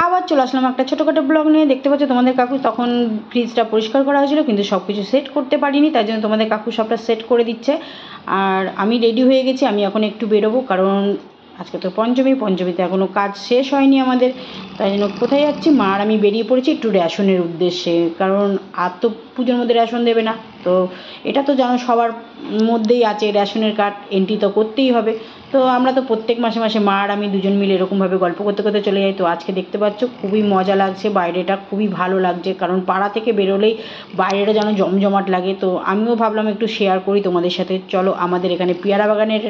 আবার চলে আসলাম একটা ছোটোখাটো ব্লগ নিয়ে। দেখতে পাচ্ছ তোমাদের কাকু তখন ফ্রিজটা পরিষ্কার করা হয়েছিল, কিন্তু সব কিছু সেট করতে পারিনি, তাই জন্য তোমাদের কাকু সবটা সেট করে দিচ্ছে। আর আমি রেডি হয়ে গেছি, আমি এখন একটু বেরোবো, কারণ আজকে তো পঞ্চমীতে এখনও কাজ শেষ হয়নি আমাদের। তাই জন্য কোথায় যাচ্ছি, মা আর আমি বেরিয়ে পড়েছি একটু রেশনের উদ্দেশ্যে, কারণ আর তো পুজোর মধ্যে রেশন দেবে না। তো এটা তো জানো সবার মধ্যেই আছে, রেশনের কার্ড এন্ট্রি তো করতেই হবে। তো আমরা তো প্রত্যেক মাসে মাসে মা আর আমি দুজন মিলে এরকমভাবে গল্প করতে করতে চলে যাই। তো আজকে দেখতে পাচ্ছ খুবই মজা লাগছে, বাইরেটা খুবই ভালো লাগছে, কারণ পাড়া থেকে বেরোলেই বাইরেটা যেন জমজমাট লাগে। তো আমিও ভাবলাম একটু শেয়ার করি তোমাদের সাথে। চলো আমাদের এখানে পেয়ারা বাগানের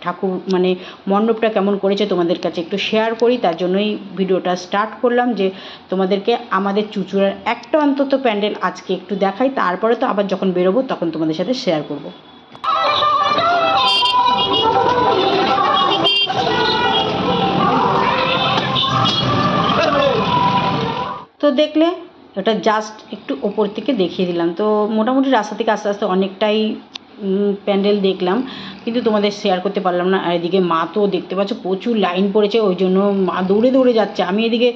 ঠাকুর মানে মণ্ডপটা কেমন করেছে তোমাদের কাছে একটু শেয়ার করি, তার জন্যই ভিডিওটা স্টার্ট করলাম, যে তোমাদেরকে আমাদের চুঁচুড়ার একটা অন্তত প্যান্ডেল আজকে একটু দেখাই, তারপরে তো আবার যখন বেরোবো তখন তোমাদের সাথে শেয়ার করব। তো দেখলে এটা জাস্ট একটু ওপর থেকে দেখিয়ে দিলাম। তো মোটামুটি রাস্তা থেকে আস্তে আস্তে অনেকটাই প্যান্ডেল দেখলাম, কিন্তু তোমাদের শেয়ার করতে পারলাম না। আর এদিকে মা তো দেখতে পাচ্ছ প্রচুর লাইন পড়েছে, ওই জন্য মা দৌড়ে দৌড়ে যাচ্ছে। আমি এদিকে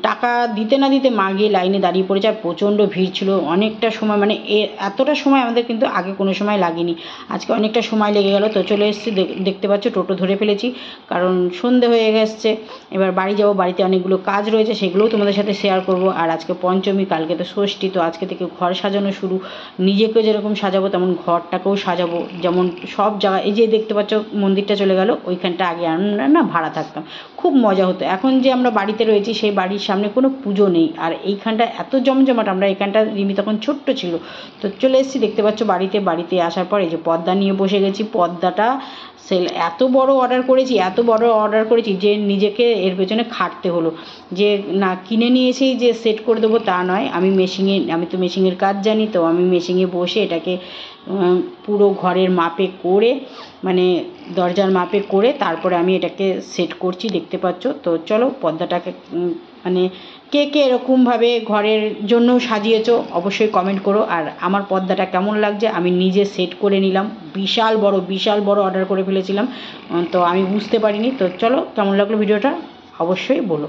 টাকা দিতে না দিতে মা গিয়ে লাইনে দাঁড়িয়ে পড়েছে, আর প্রচণ্ড ভিড় ছিল অনেকটা সময়, মানে এতটা সময় আমাদের কিন্তু আগে কোনো সময় লাগেনি, আজকে অনেকটা সময় লেগে গেল। তো চলে এসেছি, দেখতে পাচ্ছ টোটো ধরে ফেলেছি, কারণ সন্ধে হয়ে গেছে। এবার বাড়ি যাবো, বাড়িতে অনেকগুলো কাজ রয়েছে, সেগুলোও তোমাদের সাথে শেয়ার করব। আর আজকে পঞ্চমী, কালকে তো ষষ্ঠী, তো আজকে থেকে ঘর সাজানো শুরু। নিজেকেও যেরকম সাজাবো তেমন ঘরটাকেও সাজাবো। যেমন সব জায়গায় এই যে দেখতে পাচ্ছ মন্দিরটা চলে গেল, ওইখানটা আগে আমরা না ভাড়া থাকতাম, খুব মজা হতো। এখন যে আমরা বাড়িতে রয়েছি সেই বাড়ির সামনে কোনো পুজো নেই, আর এইখানটা এত জমজমাট। আমরা এইখানটা রিমি তখন ছোট্ট ছিল। তো চলে এসেছি, দেখতে পাচ্ছ বাড়িতে আসার পর এই যে পর্দা নিয়ে বসে গেছি। পর্দাটা এত বড় অর্ডার করেছি যে নিজেকে এর পেছনে খাটতে হলো, যে না কিনে নিয়েছি যে সেট করে দেবো তা নয়। আমি তো মেশিনের কাজ জানি, তো আমি মেশিনে বসে এটাকে পুরো ঘরের মাপে করে, মানে দরজার মাপে করে তারপরে আমি এটাকে সেট করছি, দেখতে পাচ্ছ। তো চলো পর্দাটাকে মানে কে কে এরকমভাবে ঘরের জন্য সাজিয়েছো অবশ্যই কমেন্ট করো। আর আমার পর্দাটা কেমন লাগছে আমি নিজে সেট করে নিলাম, বিশাল বড় অর্ডার করে ফেলেছিলাম, তো আমি বুঝতে পারিনি। তো চলো কেমন লাগলো ভিডিওটা অবশ্যই বলো।